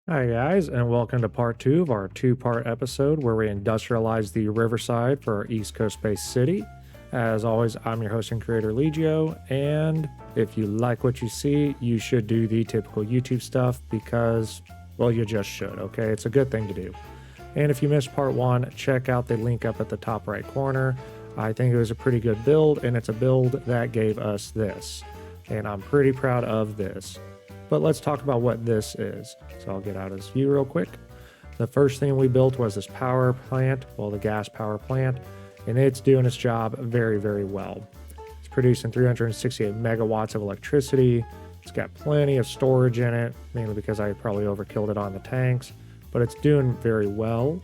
Hi, guys, and welcome to part two of our two-part episode where we industrialize the Riverside for our East Coast-based city. As always, I'm your host and creator, Legio, and if you like what you see, you should do the typical YouTube stuff because, well, you just should, okay? It's a good thing to do. And if you missed part one, check out the link up at the top right corner. I think it was a pretty good build, and it's a build that gave us this. And I'm pretty proud of this. But let's talk about what this is. So I'll get out of this view real quick. The first thing we built was this power plant, well, the gas power plant, and it's doing its job very, very well. It's producing 368 megawatts of electricity. It's got plenty of storage in it, mainly because I probably overkilled it on the tanks, but it's doing very well.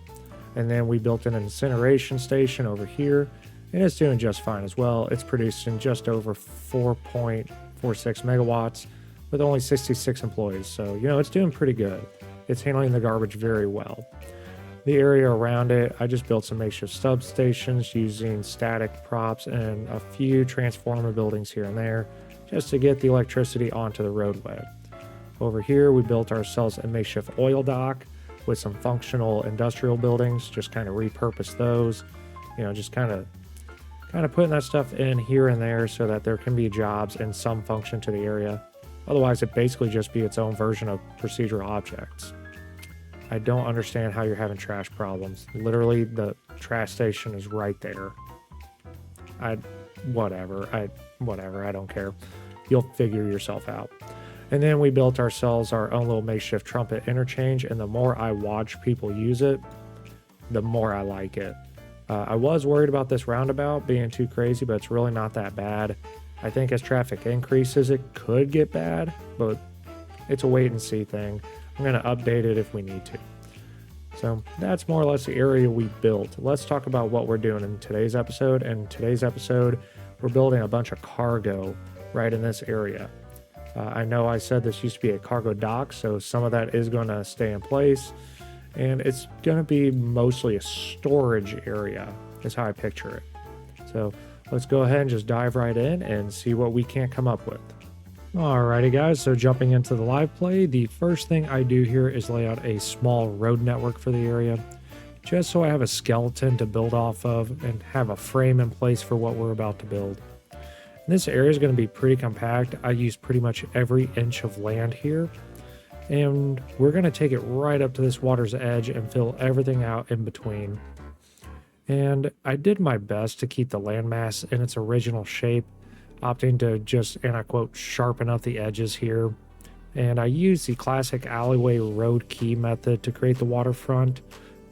And then we built an incineration station over here, and it's doing just fine as well. It's producing just over 4.46 megawatts. With only 66 employees, so it's doing pretty good. It's handling the garbage very well. The area around it, I just built some makeshift substations using static props and a few transformer buildings here and there just to get the electricity onto the roadway. Over here, we built ourselves a makeshift oil dock with some functional industrial buildings, just kind of repurpose those, just kind of putting that stuff in here and there so that there can be jobs and some function to the area. Otherwise, it'd basically just be its own version of procedural objects. I don't understand how you're having trash problems. Literally, the trash station is right there. Whatever, I don't care. You'll figure yourself out. And then we built ourselves our own little makeshift trumpet interchange, and the more I watch people use it, the more I like it. I was worried about this roundabout being too crazy, but it's really not that bad. I think as traffic increases, it could get bad, but it's a wait and see thing. I'm going to update it if we need to. So that's more or less the area we built. Let's talk about what we're doing in today's episode. In today's episode, we're building a bunch of cargo right in this area. I know I said this used to be a cargo dock, so some of that is going to stay in place. And it's going to be mostly a storage area, is how I picture it. So let's go ahead and just dive right in and see what we can come up with. Alrighty guys, so jumping into the live play, the first thing I do here is lay out a small road network for the area, just so I have a skeleton to build off of and have a frame in place for what we're about to build. This area is going to be pretty compact. I use pretty much every inch of land here, and we're going to take it right up to this water's edge and fill everything out in between. And I did my best to keep the landmass in its original shape, opting to just, and I quote, sharpen up the edges here. And I used the classic alleyway road key method to create the waterfront.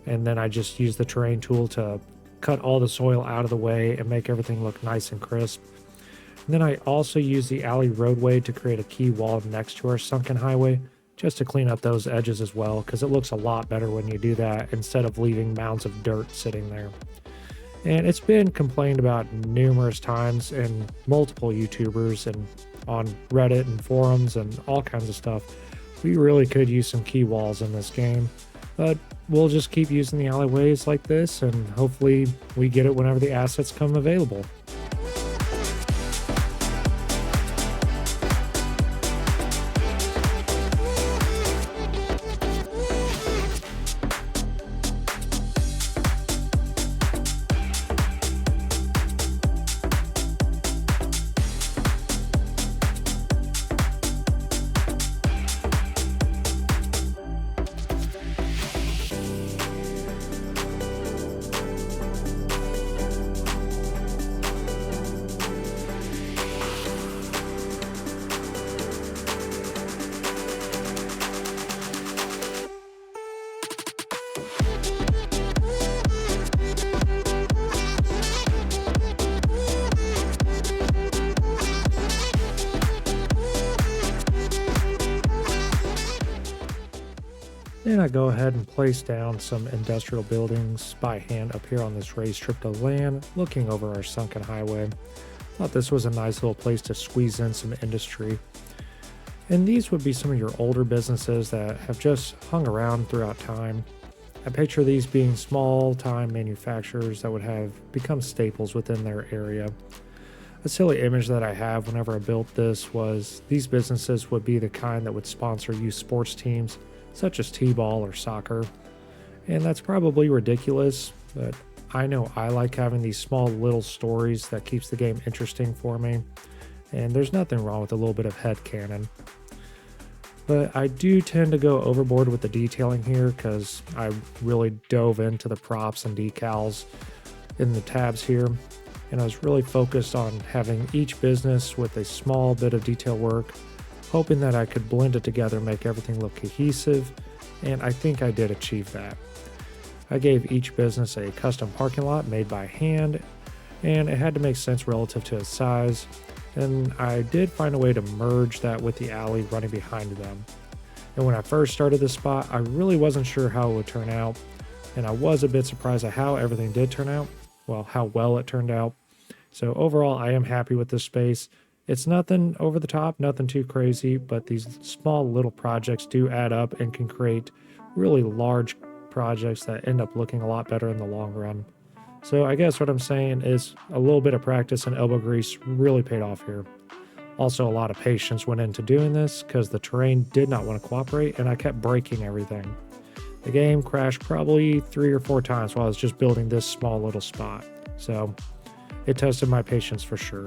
And then I just used the terrain tool to cut all the soil out of the way and make everything look nice and crisp. And then I also used the alley roadway to create a key wall next to our sunken highway, just to clean up those edges as well, because it looks a lot better when you do that instead of leaving mounds of dirt sitting there. And it's been complained about numerous times in multiple YouTubers and on Reddit and forums and all kinds of stuff. We really could use some key walls in this game, but we'll just keep using the alleyways like this, and hopefully we get it whenever the assets come available. Then I go ahead and place down some industrial buildings by hand up here on this raised strip of land, looking over our sunken highway. Thought this was a nice little place to squeeze in some industry. And these would be some of your older businesses that have just hung around throughout time. I picture these being small-time manufacturers that would have become staples within their area. A silly image that I have whenever I built this was these businesses would be the kind that would sponsor youth sports teams such as t-ball or soccer. And that's probably ridiculous, but I know I like having these small little stories that keeps the game interesting for me, and there's nothing wrong with a little bit of headcanon. But I do tend to go overboard with the detailing here because I really dove into the props and decals in the tabs here, and I was really focused on having each business with a small bit of detail work, hoping that I could blend it together and make everything look cohesive, and I think I did achieve that. I gave each business a custom parking lot made by hand, and it had to make sense relative to its size, and I did find a way to merge that with the alley running behind them. And when I first started this spot, I really wasn't sure how it would turn out, and I was a bit surprised at how everything did turn out, well, how well it turned out. So overall, I am happy with this space. It's nothing over the top, nothing too crazy, but these small little projects do add up and can create really large projects that end up looking a lot better in the long run. So I guess what I'm saying is a little bit of practice and elbow grease really paid off here. Also, a lot of patience went into doing this because the terrain did not want to cooperate and I kept breaking everything. The game crashed probably 3 or 4 times while I was just building this small little spot. So it tested my patience for sure.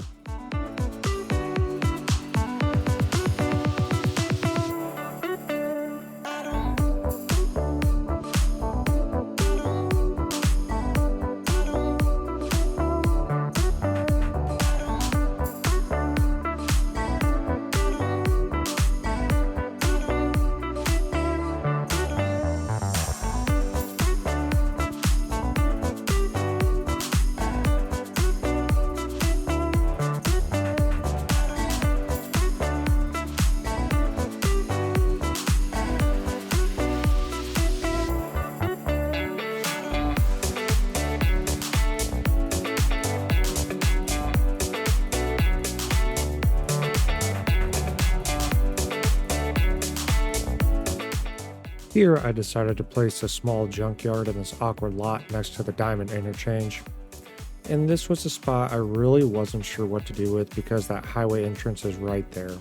Here I decided to place a small junkyard in this awkward lot next to the diamond interchange. And this was a spot I really wasn't sure what to do with because that highway entrance is right there.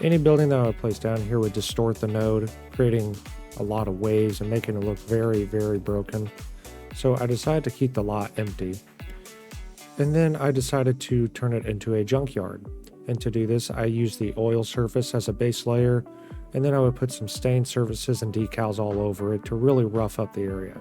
Any building that I would place down here would distort the node, creating a lot of waves and making it look very, very broken. So I decided to keep the lot empty. And then I decided to turn it into a junkyard. And to do this, I used the oil surface as a base layer, and then I would put some stained surfaces and decals all over it to really rough up the area.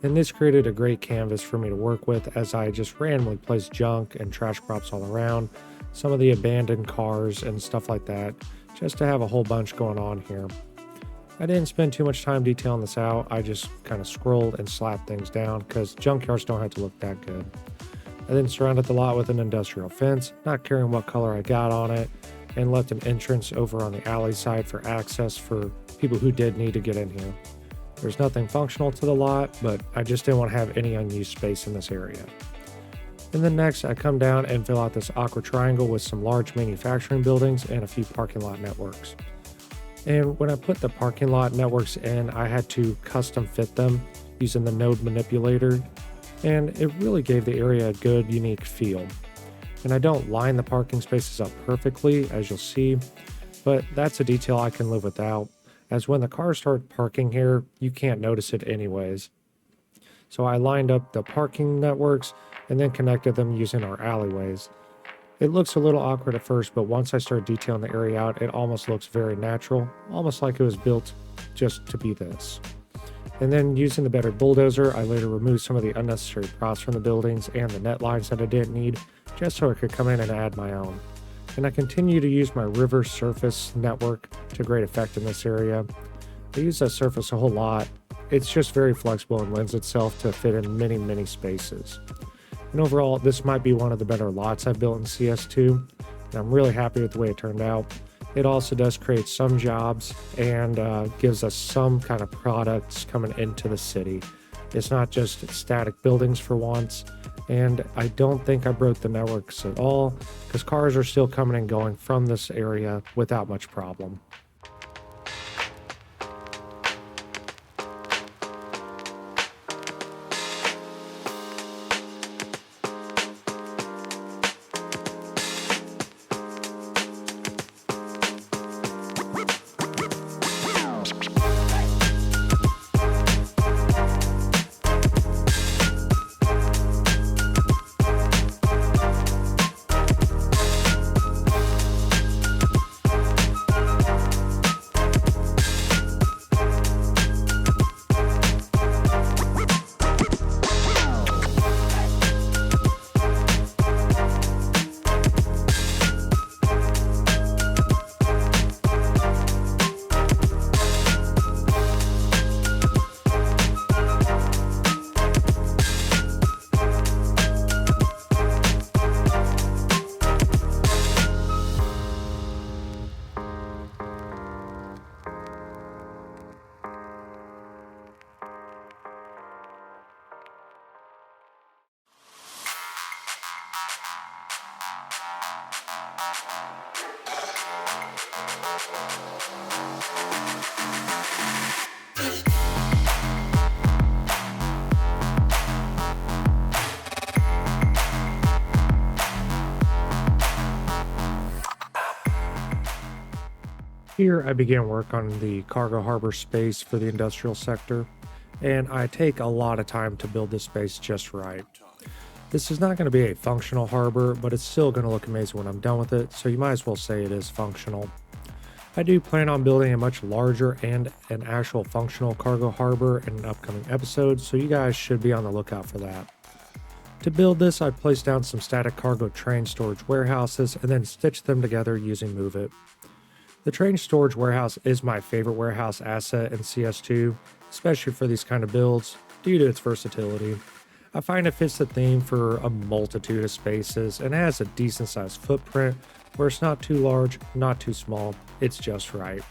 And this created a great canvas for me to work with as I just randomly placed junk and trash props all around, some of the abandoned cars and stuff like that, just to have a whole bunch going on here. I didn't spend too much time detailing this out, I just kind of scrolled and slapped things down because junkyards don't have to look that good. I then surrounded the lot with an industrial fence, not caring what color I got on it, and left an entrance over on the alley side for access for people who did need to get in here. There's nothing functional to the lot, but I just didn't want to have any unused space in this area. And then next, I come down and fill out this awkward triangle with some large manufacturing buildings and a few parking lot networks. And when I put the parking lot networks in, I had to custom fit them using the node manipulator, and it really gave the area a good, unique feel. And I don't line the parking spaces up perfectly, as you'll see, but that's a detail I can live without, as when the cars start parking here, you can't notice it anyways. So I lined up the parking networks and then connected them using our alleyways. It looks a little awkward at first, but once I start detailing the area out, it almost looks very natural, almost like it was built just to be this. And then using the better Bulldozer, I later removed some of the unnecessary props from the buildings and the net lines that I didn't need, just so I could come in and add my own. And I continue to use my river surface network to great effect in this area. I use that surface a whole lot. It's just very flexible and lends itself to fit in many, many spaces. And overall, this might be one of the better lots I've built in CS2, and I'm really happy with the way it turned out. It also does create some jobs and gives us some kind of products coming into the city. It's not just static buildings for once, and I don't think I broke the networks at all because cars are still coming and going from this area without much problem. Here I began work on the cargo harbor space for the industrial sector, and I take a lot of time to build this space just right. This is not going to be a functional harbor, but it's still going to look amazing when I'm done with it, so you might as well say it is functional. I do plan on building a much larger and an actual functional cargo harbor in an upcoming episode, so you guys should be on the lookout for that. To build this, I placed down some static cargo train storage warehouses and then stitched them together using Move It. The train storage warehouse is my favorite warehouse asset in CS2, especially for these kind of builds, due to its versatility. I find it fits the theme for a multitude of spaces and has a decent sized footprint where it's not too large, not too small, it's just right.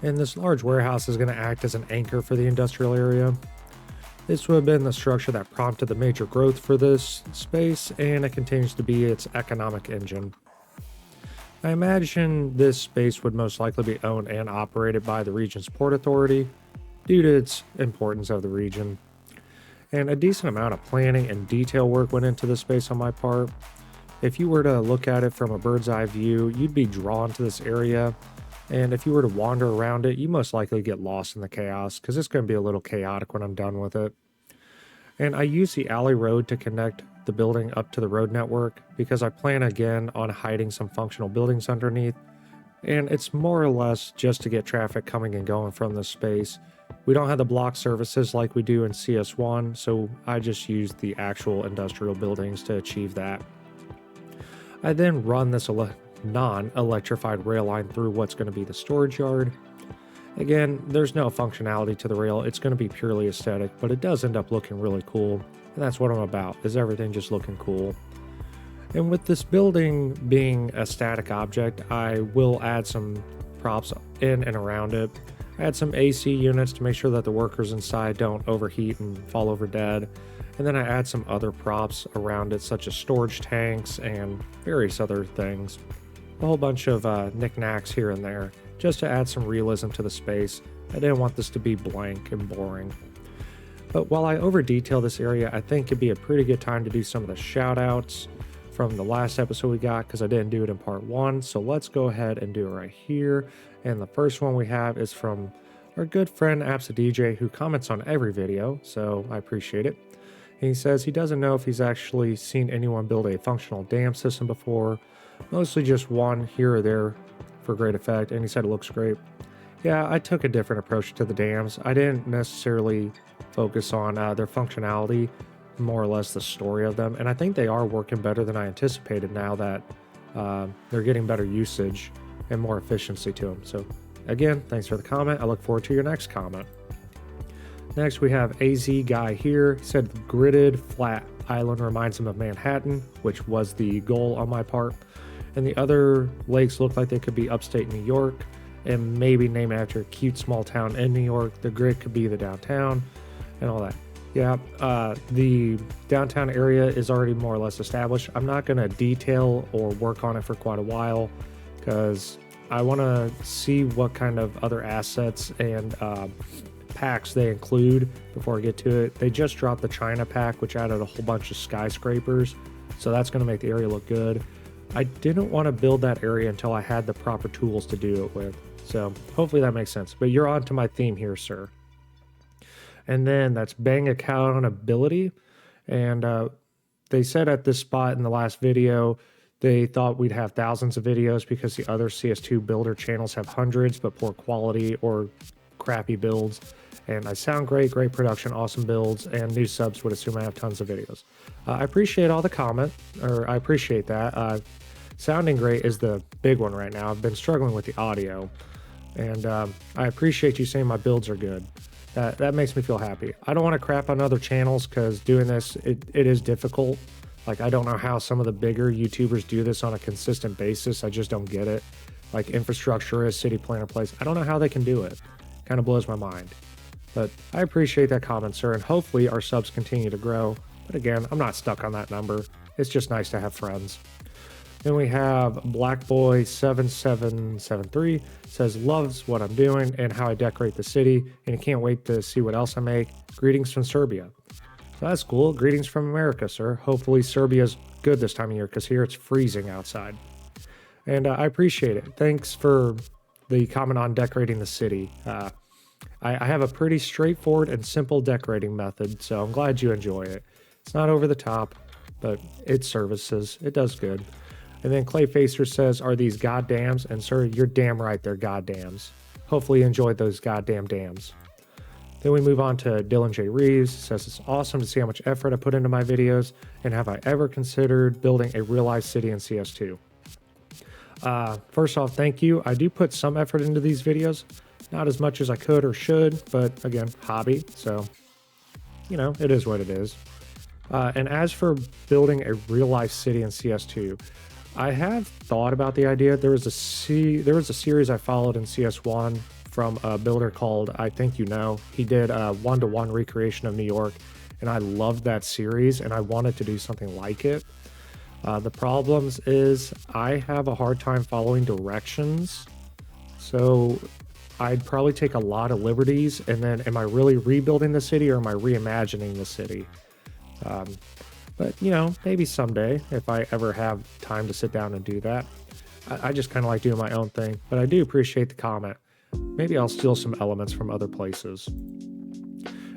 And this large warehouse is going to act as an anchor for the industrial area. This would have been the structure that prompted the major growth for this space, and it continues to be its economic engine. I imagine this space would most likely be owned and operated by the region's port authority due to its importance of the region. And a decent amount of planning and detail work went into this space on my part. If you were to look at it from a bird's eye view, you'd be drawn to this area, and if you were to wander around it, you most likely get lost in the chaos because it's going to be a little chaotic when I'm done with it. And I use the alley road to connect the building up to the road network because I plan again on hiding some functional buildings underneath, and it's more or less just to get traffic coming and going from this space. We don't have the block services like we do in CS1, so I just use the actual industrial buildings to achieve that. I then run this non-electrified rail line through what's going to be the storage yard. Again, there's no functionality to the rail, it's going to be purely aesthetic, but it does end up looking really cool, and that's what I'm about, is everything just looking cool. And with this building being a static object, I will add some props in and around it. I add some AC units to make sure that the workers inside don't overheat and fall over dead. And then I add some other props around it, such as storage tanks and various other things. A whole bunch of knickknacks here and there, just to add some realism to the space. I didn't want this to be blank and boring. But while I over detail this area, I think it'd be a pretty good time to do some of the shout outs from the last episode we got, because I didn't do it in part 1. So let's go ahead and do it right here. And the first one we have is from our good friend AssetsImporter, who comments on every video, so I appreciate it. And he says he doesn't know if he's actually seen anyone build a functional dam system before, mostly just one here or there for great effect, and he said it looks great. Yeah, I took a different approach to the dams. I didn't necessarily focus on their functionality, more or less the story of them, and I think they are working better than I anticipated now that they're getting better usage and more efficiency to them. So again, thanks for the comment. I look forward to your next comment. Next we have AZ Guy here. He said the gridded flat island reminds him of Manhattan, which was the goal on my part. And the other lakes look like they could be upstate New York and maybe named after a cute small town in New York. The grid could be the downtown and all that. Yeah, the downtown area is already more or less established. I'm not going to detail or work on it for quite a while because I want to see what kind of other assets and packs they include before I get to it. They just dropped the China pack, which added a whole bunch of skyscrapers, so that's going to make the area look good. I didn't want to build that area until I had the proper tools to do it with, so hopefully that makes sense. But you're on to my theme here, sir. And then that's Bang Accountability, and they said at this spot in the last video they thought we'd have thousands of videos because the other CS2 builder channels have hundreds but poor quality or crappy builds. And I sound great, great production, awesome builds, and new subs would assume I have tons of videos. I appreciate all the comment, or I appreciate that. Sounding great is the big one right now. I've been struggling with the audio, and I appreciate you saying my builds are good. That makes me feel happy. I don't want to crap on other channels because doing this, it is difficult. Like, I don't know how some of the bigger YouTubers do this on a consistent basis. I just don't get it. Like infrastructure is City Planner Place. I don't know how they can do it. Kind of blows my mind. But I appreciate that comment, sir, and hopefully our subs continue to grow. But again, I'm not stuck on that number. It's just nice to have friends. Then we have Blackboy7773 says loves what I'm doing and how I decorate the city, and he can't wait to see what else I make. Greetings from Serbia. So that's cool. Greetings from America, sir. Hopefully Serbia's good this time of year because here it's freezing outside. And I appreciate it. Thanks for the comment on decorating the city. I have a pretty straightforward and simple decorating method, so I'm glad you enjoy it. It's not over the top, but it services. It does good. And then Clayfacer says, are these goddams? And sir, you're damn right they're goddams. Hopefully you enjoyed those goddamn dams. Then we move on to Dylan J. Reeves. Says, it's awesome to see how much effort I put into my videos, and have I ever considered building a real-life city in CS2? First off, thank you. I do put some effort into these videos. Not as much as I could or should, but again, hobby. So, you know, it is what it is. And as for building a real-life city in CS2, I have thought about the idea. There was a series I followed in CS1 from a builder called I Think You Know. He did a one-to-one recreation of New York, and I loved that series, and I wanted to do something like it. The problems is I have a hard time following directions, so I'd probably take a lot of liberties, and then am I really rebuilding the city or am I reimagining the city? But, you know, maybe someday if I ever have time to sit down and do that. I just kind of like doing my own thing, but I do appreciate the comment. Maybe I'll steal some elements from other places.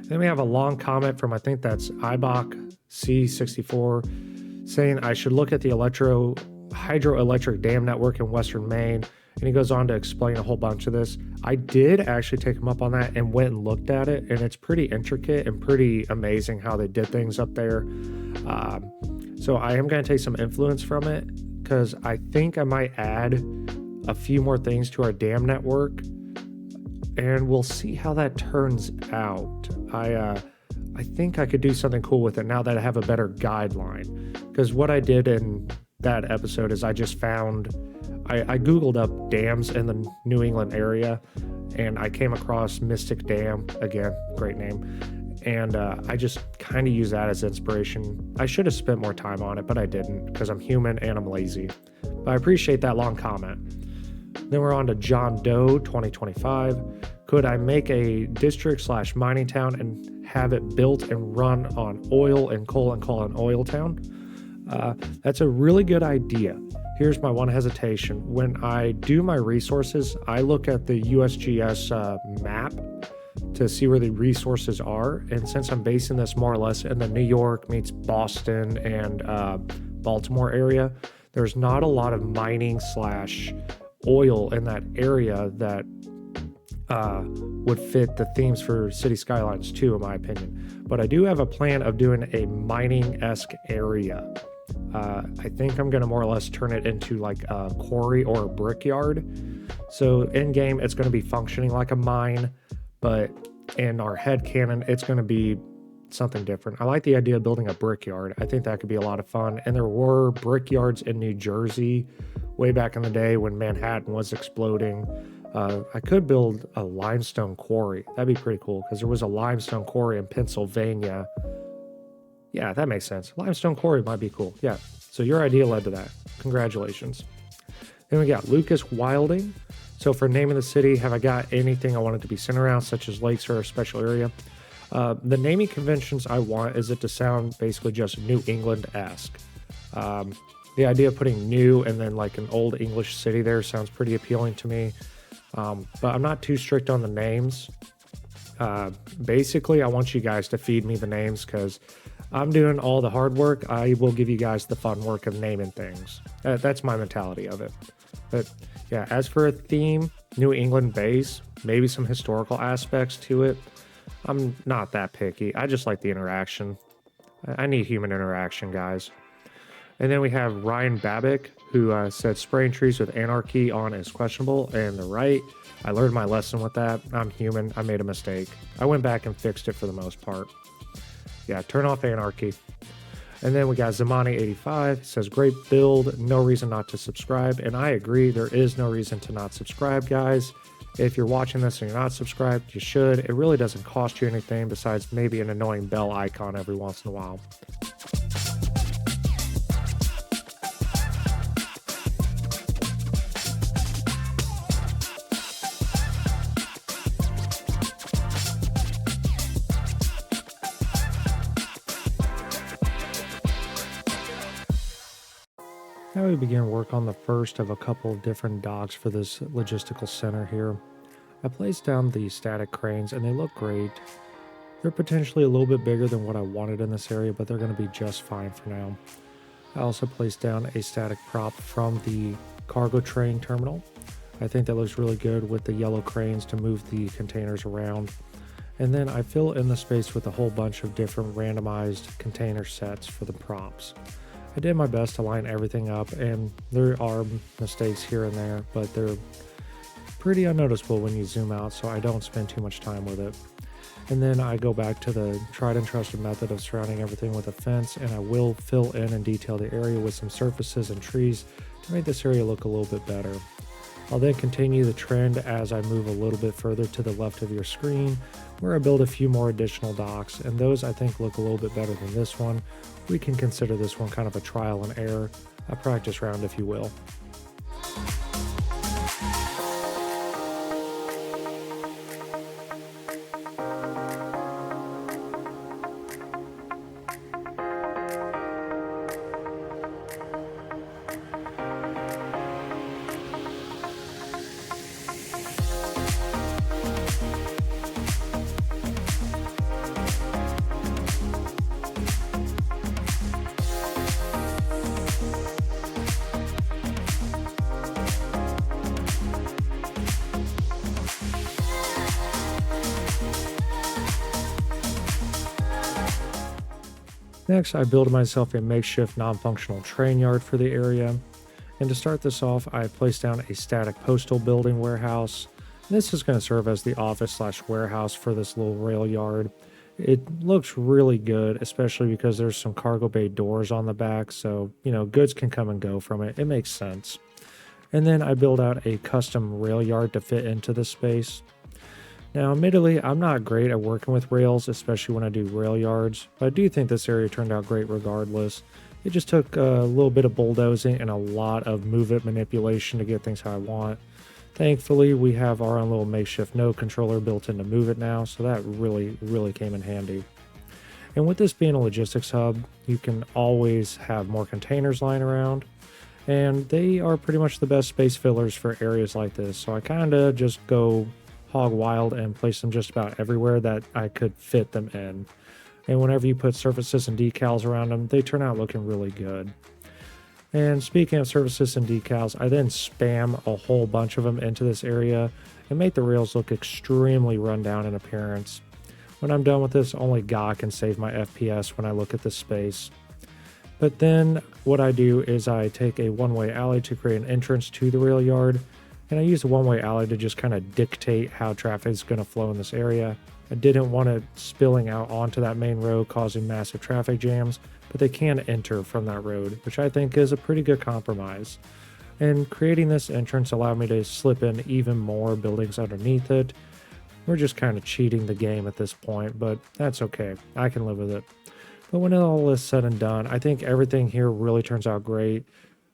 Then we have a long comment from, I think that's Ibach C64, saying I should look at the hydroelectric dam network in Western Maine. And he goes on to explain a whole bunch of this. I did actually take him up on that and went and looked at it, and it's pretty intricate and pretty amazing how they did things up there. So I am going to take some influence from it, because I think I might add a few more things to our dam network, and we'll see how that turns out. I think I could do something cool with it now that I have a better guideline, because what I did in that episode is I just found, I Googled up dams in the New England area, and I came across Mystic Dam, again, great name, and I just kind of use that as inspiration. I should have spent more time on it, but I didn't, because I'm human and I'm lazy. But I appreciate that long comment. Then we're on to John Doe 2025. Could I make a district/mining town and have it built and run on oil and coal and call it an oil town? That's a really good idea. Here's my one hesitation. When I do my resources, I look at the USGS map to see where the resources are. And since I'm basing this more or less in the New York meets Boston and Baltimore area, there's not a lot of mining/oil in that area that would fit the themes for City Skylines 2, in my opinion. But I do have a plan of doing a mining-esque area. I think I'm going to more or less turn it into like a quarry or a brickyard. So in game, it's going to be functioning like a mine, but in our headcanon, it's going to be something different. I like the idea of building a brickyard. I think that could be a lot of fun. And there were brickyards in New Jersey way back in the day when Manhattan was exploding. I could build a limestone quarry. That'd be pretty cool, because there was a limestone quarry in Pennsylvania. Yeah, that makes sense. Limestone quarry might be cool. Yeah, so your idea led to that. Congratulations. Then we got Lucas Wilding. So for naming the city, have I got anything I want it to be centered around, such as lakes or a special area? The naming conventions I want is it to sound basically just New England-esque. The idea of putting new and then like an old English city there sounds pretty appealing to me. But I'm not too strict on the names. Basically, I want you guys to feed me the names, because I'm doing all the hard work. I will give you guys the fun work of naming things. That's my mentality of it. But yeah, as for a theme, New England base, maybe some historical aspects to it. I'm not that picky. I just like the interaction. I need human interaction, guys. And then we have Ryan Babick, who said spraying trees with Anarchy on is questionable, and they're right. I learned my lesson with that. I'm human. I made a mistake. I went back and fixed it for the most part. Yeah, turn off Anarchy. And then we got Zamani85, says great build, no reason not to subscribe. And I agree, there is no reason to not subscribe, guys. If you're watching this and you're not subscribed, you should. It really doesn't cost you anything besides maybe an annoying bell icon every once in a while. Now we begin work on the first of a couple of different docks for this logistical center here. I placed down the static cranes and they look great. They're potentially a little bit bigger than what I wanted in this area, but they're going to be just fine for now. I also placed down a static prop from the cargo train terminal. I think that looks really good with the yellow cranes to move the containers around. And then I fill in the space with a whole bunch of different randomized container sets for the props. I did my best to line everything up, and there are mistakes here and there, but they're pretty unnoticeable when you zoom out, so I don't spend too much time with it. And then I go back to the tried and trusted method of surrounding everything with a fence, and I will fill in and detail the area with some surfaces and trees to make this area look a little bit better. I'll then continue the trend as I move a little bit further to the left of your screen, where I build a few more additional docks, and those I think look a little bit better than this one. We can consider this one kind of a trial and error, a practice round if you will. Next, I built myself a makeshift non-functional train yard for the area. And to start this off, I placed down a static postal building warehouse. This is going to serve as the office/warehouse for this little rail yard. It looks really good, especially because there's some cargo bay doors on the back, so, goods can come and go from it. It makes sense. And then I built out a custom rail yard to fit into this space. Now, admittedly, I'm not great at working with rails, especially when I do rail yards, but I do think this area turned out great regardless. It just took a little bit of bulldozing and a lot of move-it manipulation to get things how I want. Thankfully, we have our own little makeshift node controller built in to move it now, so that really came in handy. And with this being a logistics hub, you can always have more containers lying around, and they are pretty much the best space fillers for areas like this, so I kind of just go hog wild and place them just about everywhere that I could fit them in. And whenever you put surfaces and decals around them, they turn out looking really good. And speaking of surfaces and decals, I then spam a whole bunch of them into this area and make the rails look extremely run down in appearance. When I'm done with this, only God can save my FPS when I look at this space. But then what I do is I take a one-way alley to create an entrance to the rail yard. And I use the one-way alley to just kind of dictate how traffic is going to flow in this area. I didn't want it spilling out onto that main road, causing massive traffic jams, but they can enter from that road, which I think is a pretty good compromise. And creating this entrance allowed me to slip in even more buildings underneath it. We're just kind of cheating the game at this point, but that's okay. I can live with it. But when all is said and done, I think everything here really turns out great.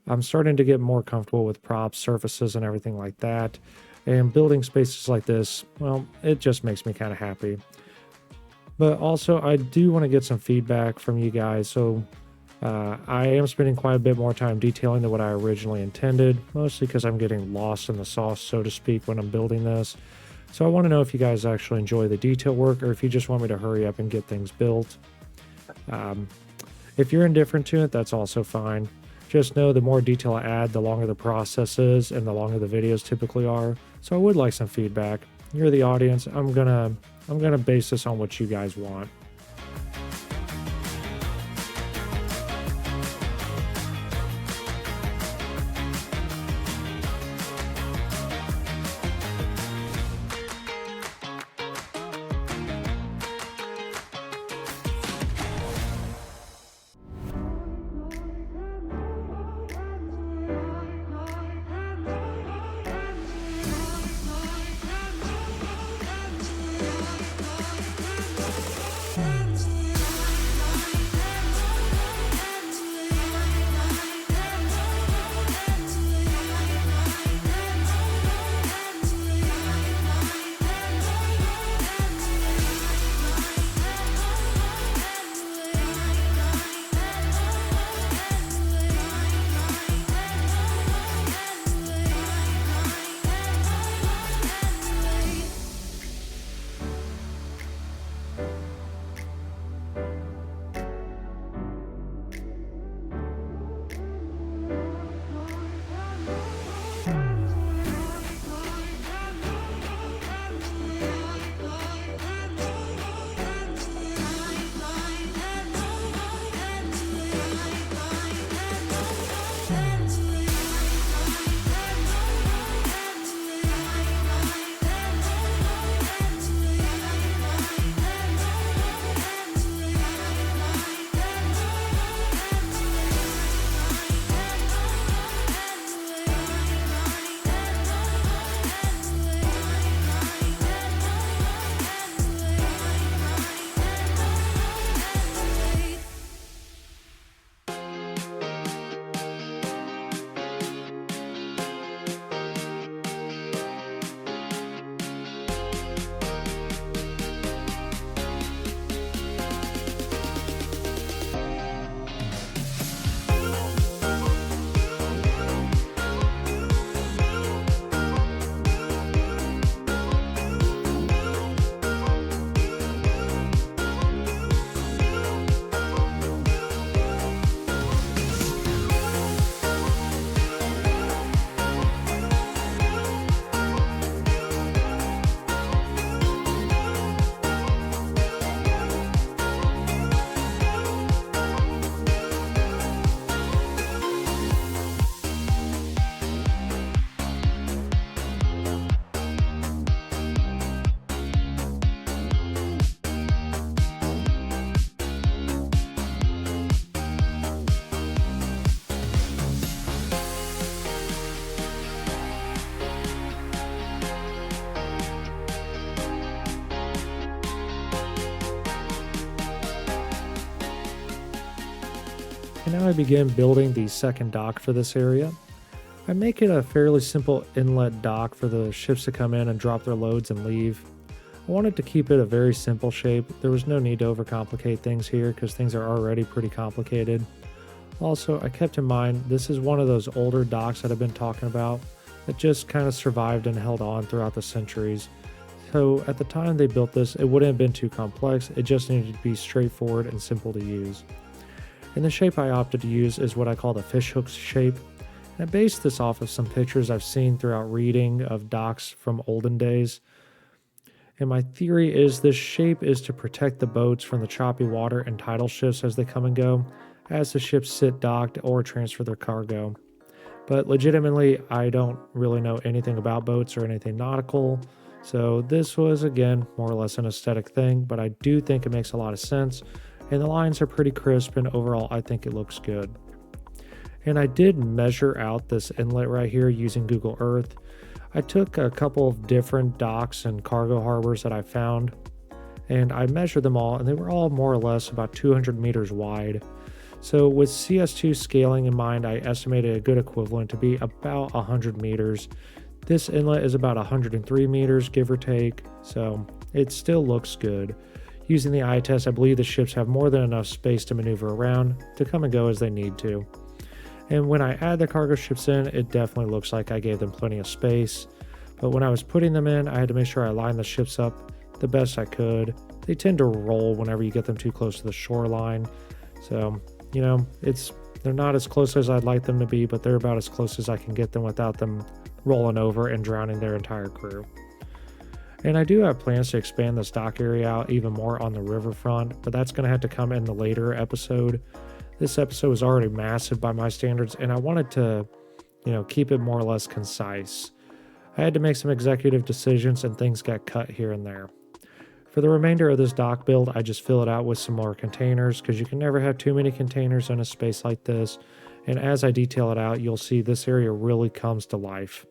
I'm starting to get more comfortable with props, surfaces, and everything like that. And building spaces like this, well, it just makes me kind of happy. But also, I do want to get some feedback from you guys. So I am spending quite a bit more time detailing than what I originally intended, mostly because I'm getting lost in the sauce, so to speak, when I'm building this. So I want to know if you guys actually enjoy the detail work or if you just want me to hurry up and get things built. If you're indifferent to it, that's also fine. Just know the more detail I add, the longer the process is and the longer the videos typically are. So I would like some feedback. You're the audience. I'm gonna base this on what you guys want. And now I begin building the second dock for this area. I make it a fairly simple inlet dock for the ships to come in and drop their loads and leave. I wanted to keep it a very simple shape. There was no need to overcomplicate things here because things are already pretty complicated. Also, I kept in mind this is one of those older docks that I've been talking about that just kind of survived and held on throughout the centuries. So at the time they built this, it wouldn't have been too complex, it just needed to be straightforward and simple to use. And the shape I opted to use is what I call the fishhook shape. And I based this off of some pictures I've seen throughout reading of docks from olden days. And my theory is this shape is to protect the boats from the choppy water and tidal shifts as they come and go, as the ships sit docked or transfer their cargo. But legitimately, I don't really know anything about boats or anything nautical, so this was, again, more or less an aesthetic thing, but I do think it makes a lot of sense, and the lines are pretty crisp, and overall, I think it looks good. And I did measure out this inlet right here using Google Earth. I took a couple of different docks and cargo harbors that I found, and I measured them all, and they were all more or less about 200 meters wide. So with CS2 scaling in mind, I estimated a good equivalent to be about 100 meters. This inlet is about 103 meters, give or take, so it still looks good. Using the eye test, I believe the ships have more than enough space to maneuver around to come and go as they need to. And when I add the cargo ships in, it definitely looks like I gave them plenty of space. But when I was putting them in, I had to make sure I lined the ships up the best I could. They tend to roll whenever you get them too close to the shoreline. So, you know, they're not as close as I'd like them to be, but they're about as close as I can get them without them rolling over and drowning their entire crew. And I do have plans to expand this dock area out even more on the riverfront, but that's going to have to come in the later episode. This episode is already massive by my standards, and I wanted to, keep it more or less concise. I had to make some executive decisions and things got cut here and there. For the remainder of this dock build, I just fill it out with some more containers because you can never have too many containers in a space like this. And as I detail it out, you'll see this area really comes to life.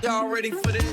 Y'all ready for this?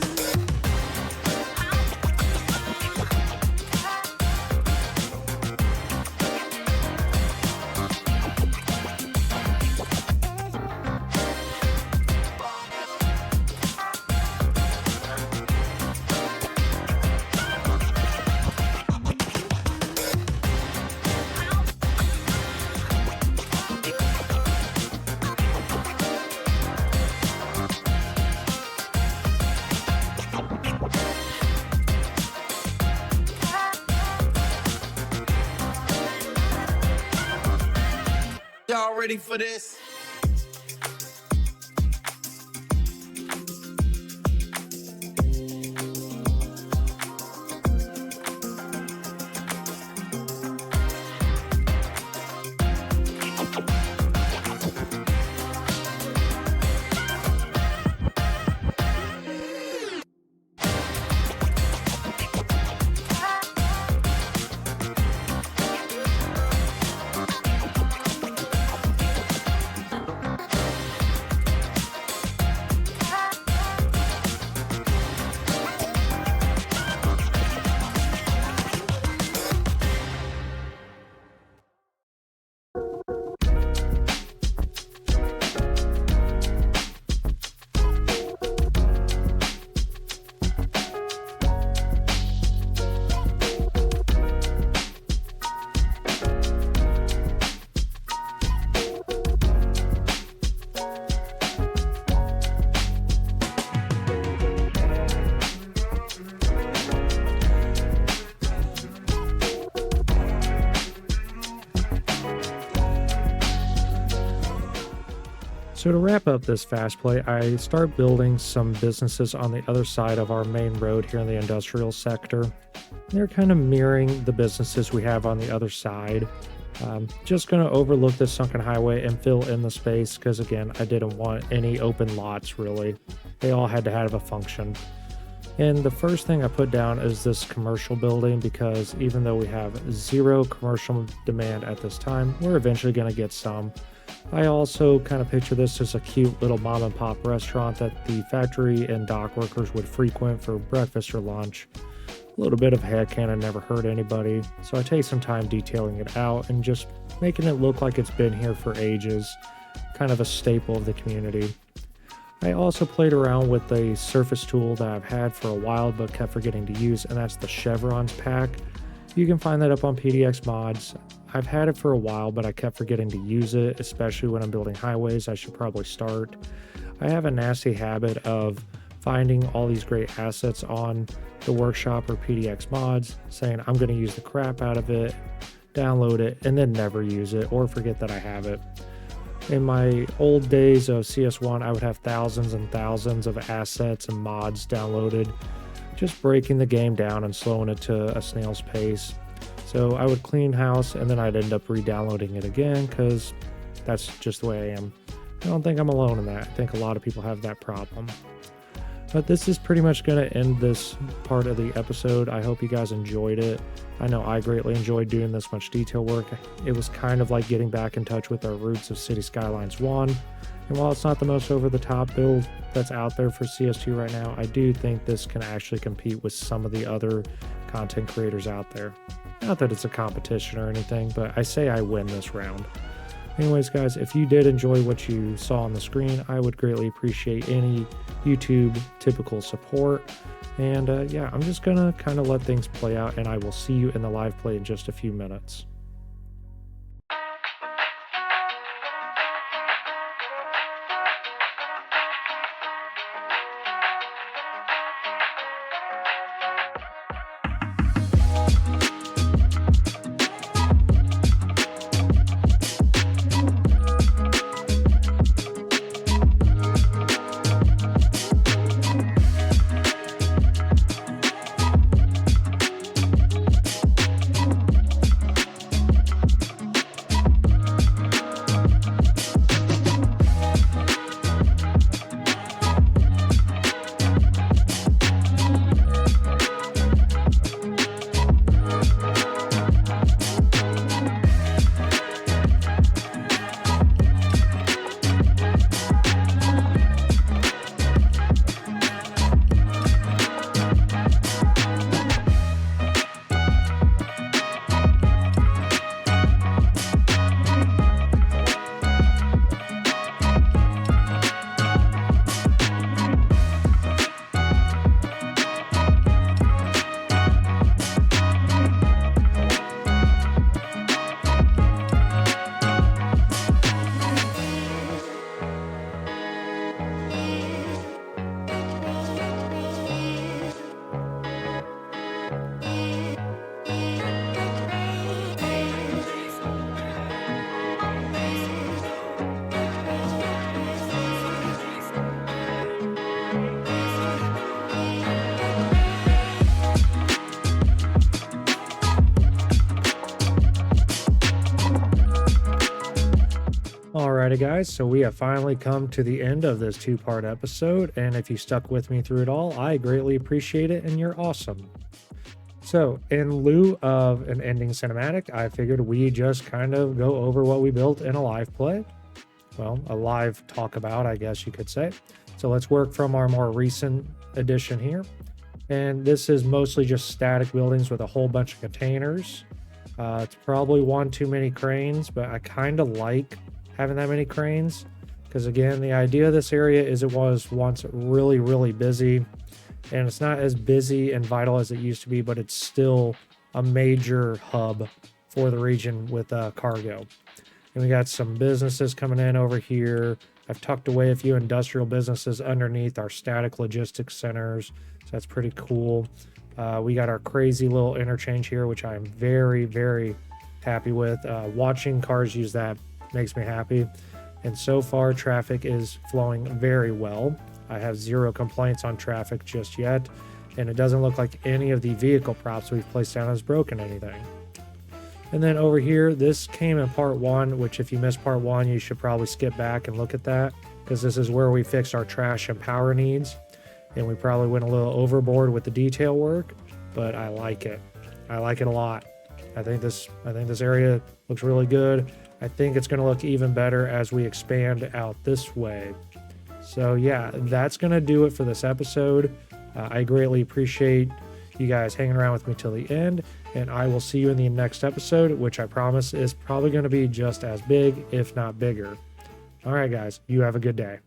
Y'all ready for this? So to wrap up this fast play, I start building some businesses on the other side of our main road here in the industrial sector. They're kind of mirroring the businesses we have on the other side. Just going to overlook this sunken highway and fill in the space because, again, I didn't want any open lots really. They all had to have a function. And the first thing I put down is this commercial building, because even though we have zero commercial demand at this time, we're eventually going to get some. I also kind of picture this as a cute little mom and pop restaurant that the factory and dock workers would frequent for breakfast or lunch. A little bit of headcanon never hurt anybody, so I take some time detailing it out and just making it look like it's been here for ages, kind of a staple of the community. I also played around with a surface tool that I've had for a while but kept forgetting to use, and that's the chevrons pack. You can find that up on PDX mods. I've had it for a while, but I kept forgetting to use it, especially when I'm building highways. I should probably start. I have a nasty habit of finding all these great assets on the workshop or PDX mods, saying I'm going to use the crap out of it, download it, and then never use it or forget that I have it. In my old days of CS1, I would have thousands and thousands of assets and mods downloaded, just breaking the game down and slowing it to a snail's pace. So I would clean house and then I'd end up re-downloading it again, because that's just the way I am. I don't think I'm alone in that. I think a lot of people have that problem. But this is pretty much going to end this part of the episode. I hope you guys enjoyed it. I know I greatly enjoyed doing this much detail work. It was kind of like getting back in touch with our roots of City Skylines 1. And while it's not the most over-the-top build that's out there for CS2 right now, I do think this can actually compete with some of the other content creators out there. Not that it's a competition or anything, but I say I win this round. Anyways, guys, if you did enjoy what you saw on the screen, I would greatly appreciate any YouTube typical support. And yeah, I'm just gonna kind of let things play out, and I will see you in the live play in just a few minutes. Alrighty guys, so we have finally come to the end of this two-part episode, and if you stuck with me through it all, I greatly appreciate it, and you're awesome. So in lieu of an ending cinematic, I figured we just kind of go over what we built in a live play. Well, a live talk about, I guess you could say. So let's work from our more recent edition here. And this is mostly just static buildings with a whole bunch of containers. It's probably one too many cranes, but I kind of like having that many cranes, because again, the idea of this area is it was once really, really busy, and it's not as busy and vital as it used to be, but it's still a major hub for the region with cargo. And we got some businesses coming in over here. I've tucked away a few industrial businesses underneath our static logistics centers, so that's pretty cool. We got our crazy little interchange here, which I'm very, very happy with. Watching cars use that makes me happy, and so far traffic is flowing very well. I have zero complaints on traffic just yet, and it doesn't look like any of the vehicle props we've placed down has broken anything. And then over here, this came in part one, which if you missed part one, you should probably skip back and look at that, because this is where we fixed our trash and power needs. and we probably went a little overboard with the detail work, but I like it. I like it a lot. I think this area looks really good. I think it's going to look even better as we expand out this way. So yeah, that's going to do it for this episode. I greatly appreciate you guys hanging around with me till the end, and I will see you in the next episode, which I promise is probably going to be just as big, if not bigger. All right, guys, you have a good day.